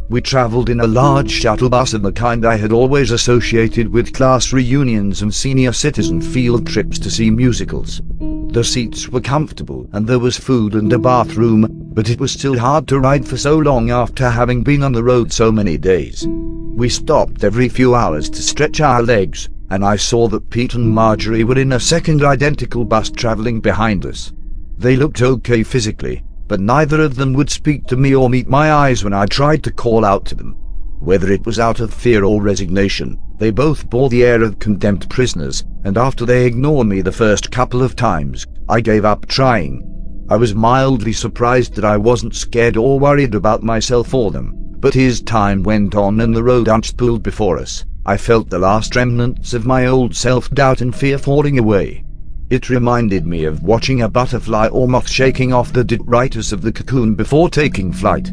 We travelled in a large shuttle bus of the kind I had always associated with class reunions and senior citizen field trips to see musicals. The seats were comfortable and there was food and a bathroom, but it was still hard to ride for so long after having been on the road so many days. We stopped every few hours to stretch our legs, and I saw that Pete and Marjorie were in a second identical bus travelling behind us. They looked okay physically, but neither of them would speak to me or meet my eyes when I tried to call out to them. Whether it was out of fear or resignation, they both bore the air of condemned prisoners, and after they ignored me the first couple of times, I gave up trying. I was mildly surprised that I wasn't scared or worried about myself or them, but as time went on and the road unspooled before us, I felt the last remnants of my old self-doubt and fear falling away. It reminded me of watching a butterfly or moth shaking off the detritus of the cocoon before taking flight.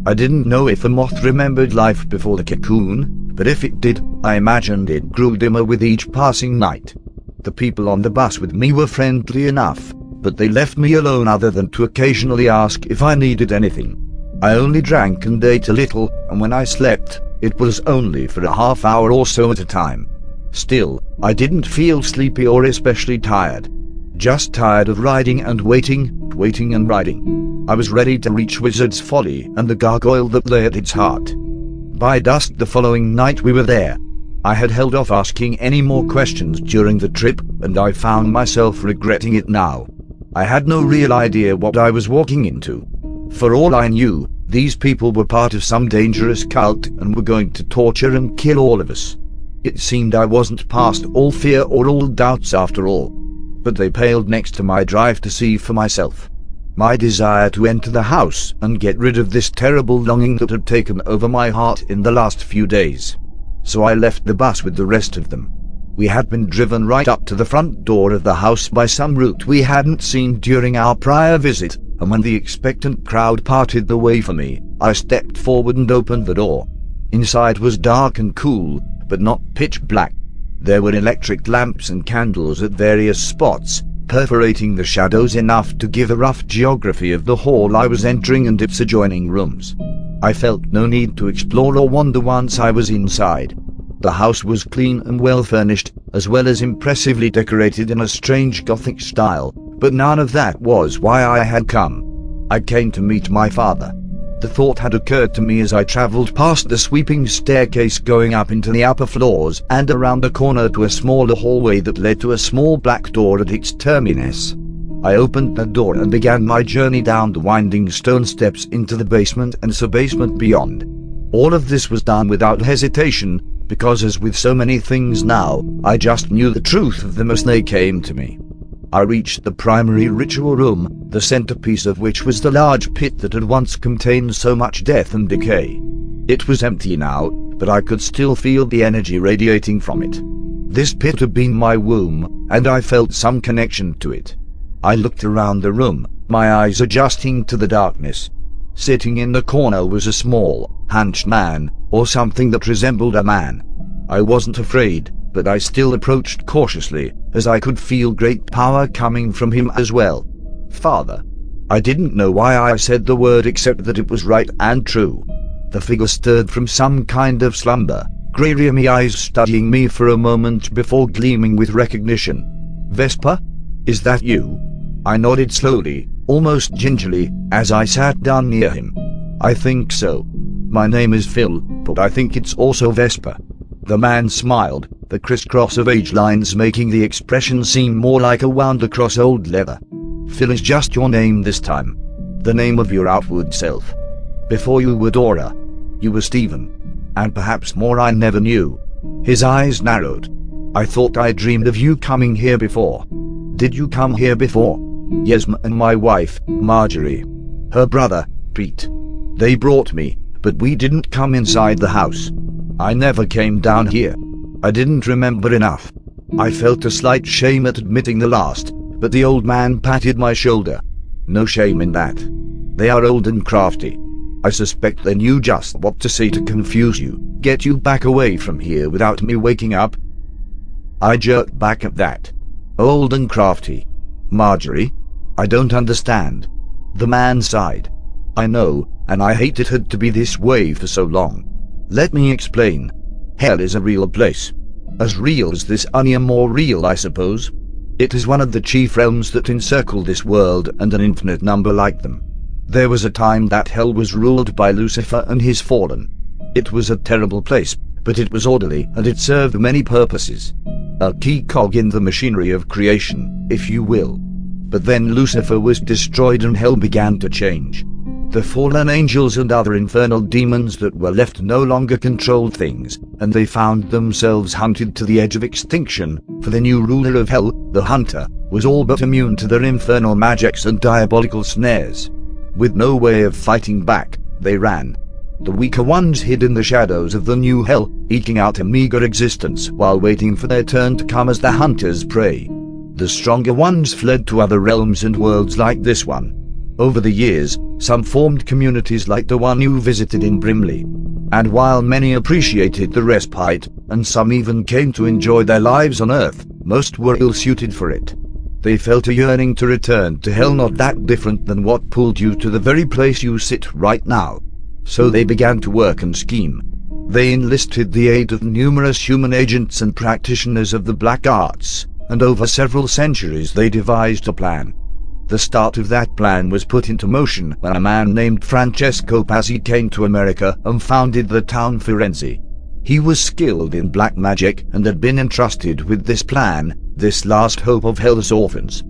I didn't know if a moth remembered life before the cocoon, but if it did, I imagined it grew dimmer with each passing night. The people on the bus with me were friendly enough, but they left me alone other than to occasionally ask if I needed anything. I only drank and ate a little, and when I slept, it was only for a half hour or so at a time. Still, I didn't feel sleepy or especially tired. Just tired of riding and waiting and riding. I was ready to reach Wizard's Folly and the gargoyle that lay at its heart. By dusk the following night we were there. I had held off asking any more questions during the trip, and I found myself regretting it now. I had no real idea what I was walking into. For all I knew, these people were part of some dangerous cult and were going to torture and kill all of us. It seemed I wasn't past all fear or all doubts after all. But they paled next to my drive to see for myself. My desire to enter the house and get rid of this terrible longing that had taken over my heart in the last few days. So I left the bus with the rest of them. We had been driven right up to the front door of the house by some route we hadn't seen during our prior visit, and when the expectant crowd parted the way for me, I stepped forward and opened the door. Inside was dark and cool, but not pitch black. There were electric lamps and candles at various spots, perforating the shadows enough to give a rough geography of the hall I was entering and its adjoining rooms. I felt no need to explore or wander once I was inside. The house was clean and well furnished, as well as impressively decorated in a strange Gothic style, but none of that was why I had come. I came to meet my father. The thought had occurred to me as I travelled past the sweeping staircase going up into the upper floors and around the corner to a smaller hallway that led to a small black door at its terminus. I opened the door and began my journey down the winding stone steps into the basement and sub-basement beyond. All of this was done without hesitation, because as with so many things now, I just knew the truth of them as they came to me. I reached the primary ritual room, the centerpiece of which was the large pit that had once contained so much death and decay. It was empty now, but I could still feel the energy radiating from it. This pit had been my womb, and I felt some connection to it. I looked around the room, my eyes adjusting to the darkness. Sitting in the corner was a small, hunched man, or something that resembled a man. I wasn't afraid, but I still approached cautiously, as I could feel great power coming from him as well. Father. I didn't know why I said the word except that it was right and true. The figure stirred from some kind of slumber, grey rimy eyes studying me for a moment before gleaming with recognition. Vesper? Is that you? I nodded slowly, almost gingerly, as I sat down near him. I think so. My name is Phil, but I think it's also Vesper. The man smiled, the crisscross of age lines making the expression seem more like a wound across old leather. Phil is just your name this time. The name of your outward self. Before you were Dora, you were Stephen. And perhaps more I never knew. His eyes narrowed. I thought I dreamed of you coming here before. Did you come here before? Yes, and my wife, Marjorie. Her brother, Pete. They brought me, but we didn't come inside the house. I never came down here. I didn't remember enough. I felt a slight shame at admitting the last, but the old man patted my shoulder. No shame in that. They are old and crafty. I suspect they knew just what to say to confuse you, get you back away from here without me waking up. I jerked back at that. Old and crafty. Marjorie? I don't understand. The man sighed. I know, and I hate it had to be this way for so long. Let me explain. Hell is a real place. As real as this onion, more real, I suppose. It is one of the chief realms that encircle this world, and an infinite number like them. There was a time that hell was ruled by Lucifer and his fallen. It was a terrible place, but it was orderly and it served many purposes. A key cog in the machinery of creation, if you will. But then Lucifer was destroyed and hell began to change. The fallen angels and other infernal demons that were left no longer controlled things, and they found themselves hunted to the edge of extinction, for the new ruler of hell, the hunter, was all but immune to their infernal magics and diabolical snares. With no way of fighting back, they ran. The weaker ones hid in the shadows of the new hell, eking out a meager existence while waiting for their turn to come as the hunter's prey. The stronger ones fled to other realms and worlds like this one. Over the years, some formed communities like the one you visited in Brimley. And while many appreciated the respite, and some even came to enjoy their lives on Earth, most were ill-suited for it. They felt a yearning to return to hell not that different than what pulled you to the very place you sit right now. So they began to work and scheme. They enlisted the aid of numerous human agents and practitioners of the black arts, and over several centuries they devised a plan. The start of that plan was put into motion when a man named Francesco Pazzi came to America and founded the town Firenze. He was skilled in black magic and had been entrusted with this plan, this last hope of hell's orphans.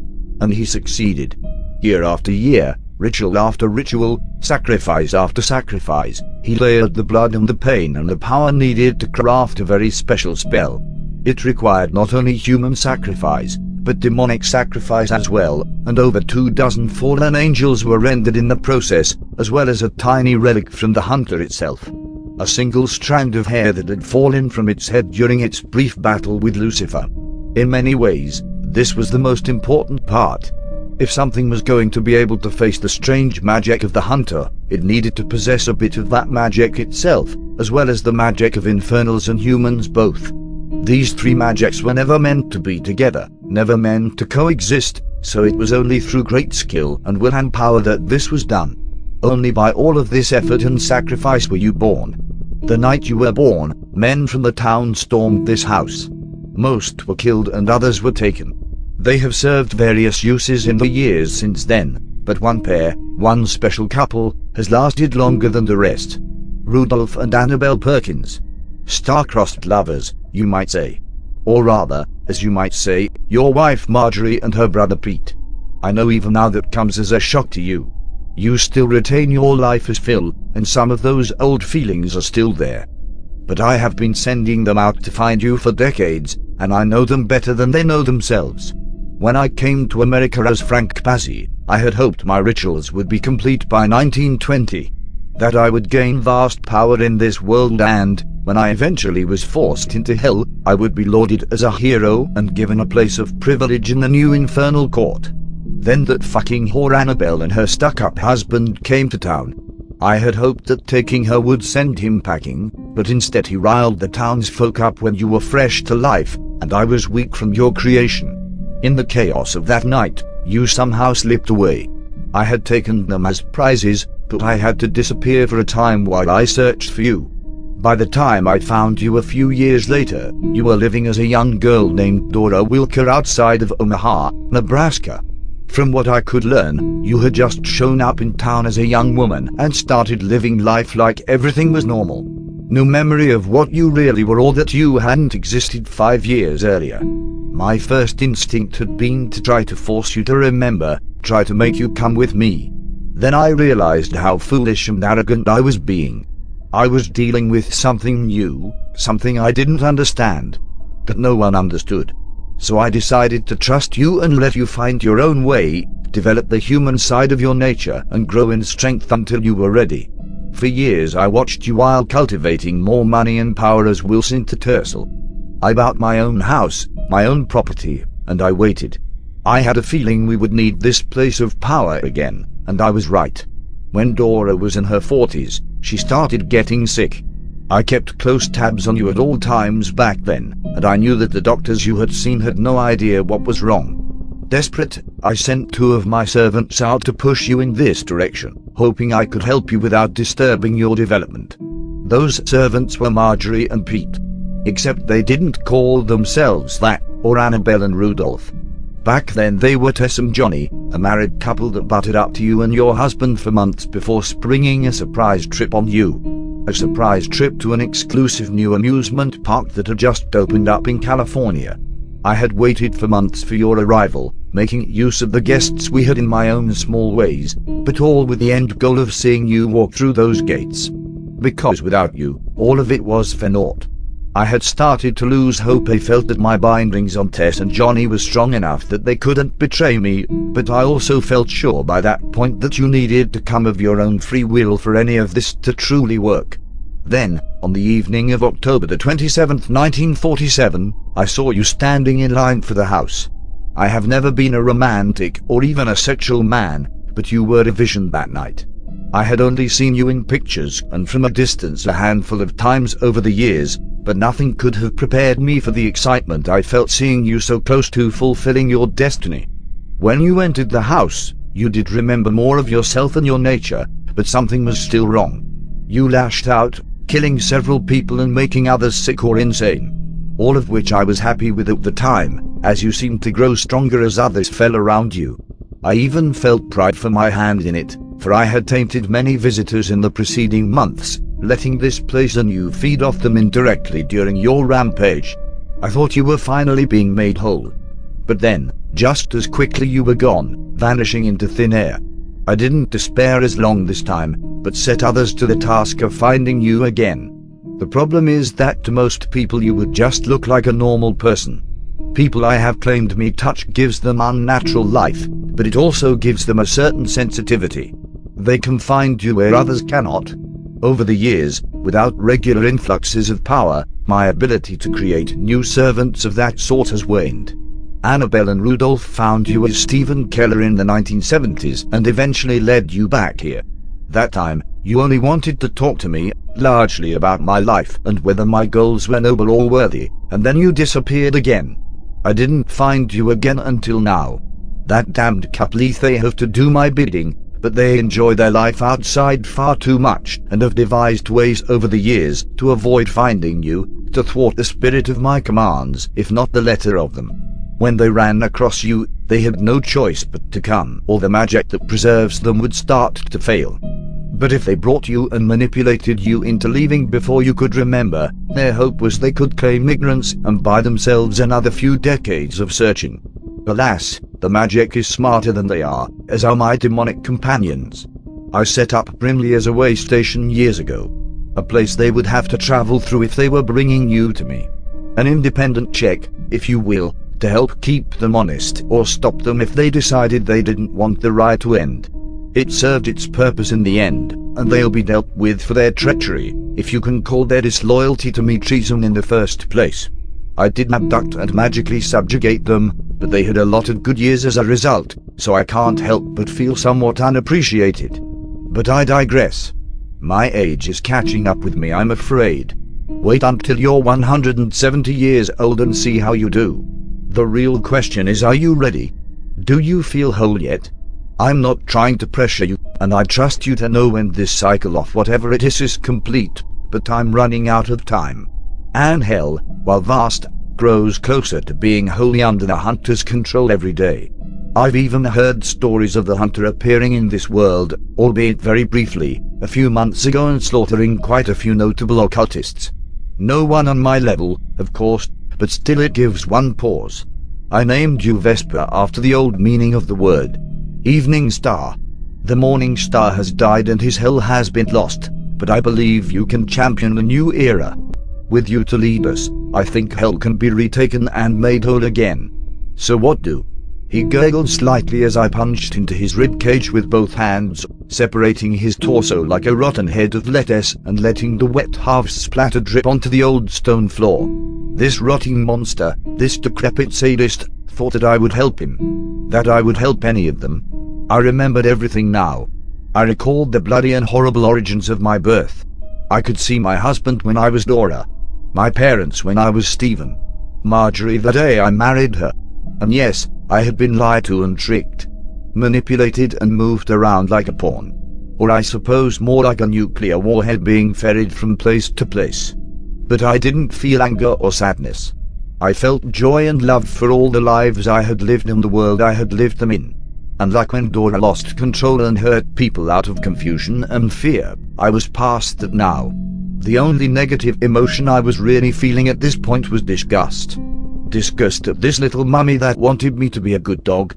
And he succeeded. Year after year, ritual after ritual, sacrifice after sacrifice, he layered the blood and the pain and the power needed to craft a very special spell. It required not only human sacrifice, but demonic sacrifice as well, and over 24 fallen angels were rendered in the process, as well as a tiny relic from the hunter itself. A single strand of hair that had fallen from its head during its brief battle with Lucifer. In many ways, this was the most important part. If something was going to be able to face the strange magic of the hunter, it needed to possess a bit of that magic itself, as well as the magic of infernals and humans both. These three magics were never meant to be together, never meant to coexist, so it was only through great skill and will and power that this was done. Only by all of this effort and sacrifice were you born. The night you were born, men from the town stormed this house. Most were killed and others were taken. They have served various uses in the years since then, but one pair, one special couple, has lasted longer than the rest. Rudolph and Annabelle Perkins. Star-crossed lovers, you might say. Or rather, as you might say, your wife Marjorie and her brother Pete. I know even now that comes as a shock to you. You still retain your life as Phil, and some of those old feelings are still there. But I have been sending them out to find you for decades, and I know them better than they know themselves. When I came to America as Frank Pazzi, I had hoped my rituals would be complete by 1920. That I would gain vast power in this world and, when I eventually was forced into hell, I would be lauded as a hero and given a place of privilege in the new infernal court. Then that fucking whore Annabelle and her stuck-up husband came to town. I had hoped that taking her would send him packing, but instead he riled the townsfolk up when you were fresh to life, and I was weak from your creation. In the chaos of that night, you somehow slipped away. I had taken them as prizes, but I had to disappear for a time while I searched for you. By the time I found you a few years later, you were living as a young girl named Dora Wilker outside of Omaha, Nebraska. From what I could learn, you had just shown up in town as a young woman and started living life like everything was normal. No memory of what you really were or that you hadn't existed 5 years earlier. My first instinct had been to try to force you to remember, try to make you come with me. Then I realized how foolish and arrogant I was being. I was dealing with something new, something I didn't understand, that no one understood. So I decided to trust you and let you find your own way, develop the human side of your nature and grow in strength until you were ready. For years I watched you while cultivating more money and power as Wilson Tattersall. I bought my own house, my own property, and I waited. I had a feeling we would need this place of power again, and I was right. When Dora was in her 40s, she started getting sick. I kept close tabs on you at all times back then, and I knew that the doctors you had seen had no idea what was wrong. Desperate, I sent 2 of my servants out to push you in this direction, hoping I could help you without disturbing your development. Those servants were Marjorie and Pete. Except they didn't call themselves that, or Annabelle and Rudolph. Back then they were Tess and Johnny, a married couple that butted up to you and your husband for months before springing a surprise trip on you. A surprise trip to an exclusive new amusement park that had just opened up in California. I had waited for months for your arrival, making use of the guests we had in my own small ways, but all with the end goal of seeing you walk through those gates. Because without you, all of it was for naught. I had started to lose hope. I felt that my bindings on Tess and Johnny were strong enough that they couldn't betray me, but I also felt sure by that point that you needed to come of your own free will for any of this to truly work. Then, on the evening of October the 27th, 1947, I saw you standing in line for the house. I have never been a romantic or even a sexual man, but you were a vision that night. I had only seen you in pictures and from a distance a handful of times over the years, but nothing could have prepared me for the excitement I felt seeing you so close to fulfilling your destiny. When you entered the house, you did remember more of yourself and your nature, but something was still wrong. You lashed out, killing several people and making others sick or insane. All of which I was happy with at the time, as you seemed to grow stronger as others fell around you. I even felt pride for my hand in it, for I had tainted many visitors in the preceding months, letting this place and you feed off them indirectly during your rampage. I thought you were finally being made whole. But then, just as quickly you were gone, vanishing into thin air. I didn't despair as long this time, but set others to the task of finding you again. The problem is that to most people you would just look like a normal person. People I have claimed me touch gives them unnatural life, but it also gives them a certain sensitivity. They can find you where others cannot. Over the years, without regular influxes of power, my ability to create new servants of that sort has waned. Annabelle and Rudolph found you as Stephen Keller in the 1970s and eventually led you back here. That time, you only wanted to talk to me, largely about my life and whether my goals were noble or worthy, and then you disappeared again. I didn't find you again until now. That damned couple they have to do my bidding, but they enjoy their life outside far too much and have devised ways over the years to avoid finding you, to thwart the spirit of my commands, if not the letter of them. When they ran across you, they had no choice but to come, or the magic that preserves them would start to fail. But if they brought you and manipulated you into leaving before you could remember, their hope was they could claim ignorance and buy themselves another few decades of searching. Alas, the magic is smarter than they are, as are my demonic companions. I set up Brimley as a way station years ago. A place they would have to travel through if they were bringing you to me. An independent check, if you will, to help keep them honest or stop them if they decided they didn't want the ride to end. It served its purpose in the end, and they'll be dealt with for their treachery, if you can call their disloyalty to me treason in the first place. I did abduct and magically subjugate them, but they had a lot of good years as a result, so I can't help but feel somewhat unappreciated. But I digress. My age is catching up with me, I'm afraid. Wait until you're 170 years old and see how you do. The real question is, are you ready? Do you feel whole yet? I'm not trying to pressure you, and I trust you to know when this cycle of whatever it is complete, but I'm running out of time. And hell, while vast, grows closer to being wholly under the hunter's control every day. I've even heard stories of the hunter appearing in this world, albeit very briefly, a few months ago and slaughtering quite a few notable occultists. No one on my level, of course, but still it gives one pause. I named you Vesper after the old meaning of the word. Evening star. The morning star has died and his hell has been lost, but I believe you can champion a new era. With you to lead us, I think hell can be retaken and made whole again. So what do? He gurgled slightly as I punched into his ribcage with both hands, separating his torso like a rotten head of lettuce and letting the wet halves splatter drip onto the old stone floor. This rotting monster, this decrepit sadist, thought that I would help him. That I would help any of them. I remembered everything now. I recalled the bloody and horrible origins of my birth. I could see my husband when I was Dora. My parents when I was Stephen. Marjorie the day I married her. And yes, I had been lied to and tricked, manipulated and moved around like a pawn. Or I suppose more like a nuclear warhead being ferried from place to place. But I didn't feel anger or sadness. I felt joy and love for all the lives I had lived and the world I had lived them in. And like when Dora lost control and hurt people out of confusion and fear, I was past that now. The only negative emotion I was really feeling at this point was disgust. Disgust at this little mummy that wanted me to be a good dog.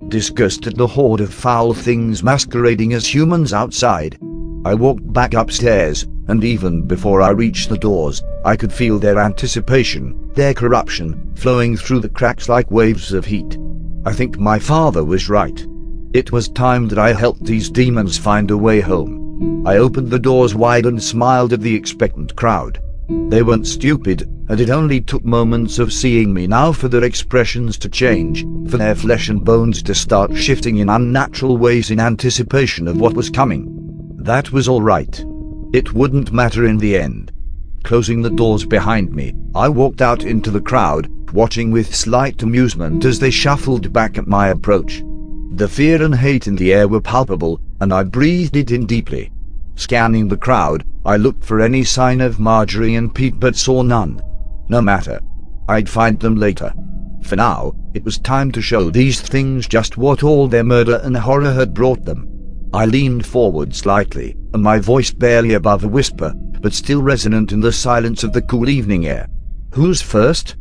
Disgust at the horde of foul things masquerading as humans outside. I walked back upstairs, and even before I reached the doors, I could feel their anticipation, their corruption, flowing through the cracks like waves of heat. I think my father was right. It was time that I helped these demons find a way home. I opened the doors wide and smiled at the expectant crowd. They weren't stupid, and it only took moments of seeing me now for their expressions to change, for their flesh and bones to start shifting in unnatural ways in anticipation of what was coming. That was all right. It wouldn't matter in the end. Closing the doors behind me, I walked out into the crowd, watching with slight amusement as they shuffled back at my approach. The fear and hate in the air were palpable, and I breathed it in deeply. Scanning the crowd, I looked for any sign of Marjorie and Pete but saw none. No matter. I'd find them later. For now, it was time to show these things just what all their murder and horror had brought them. I leaned forward slightly, and my voice barely above a whisper, but still resonant in the silence of the cool evening air. "Who's first?"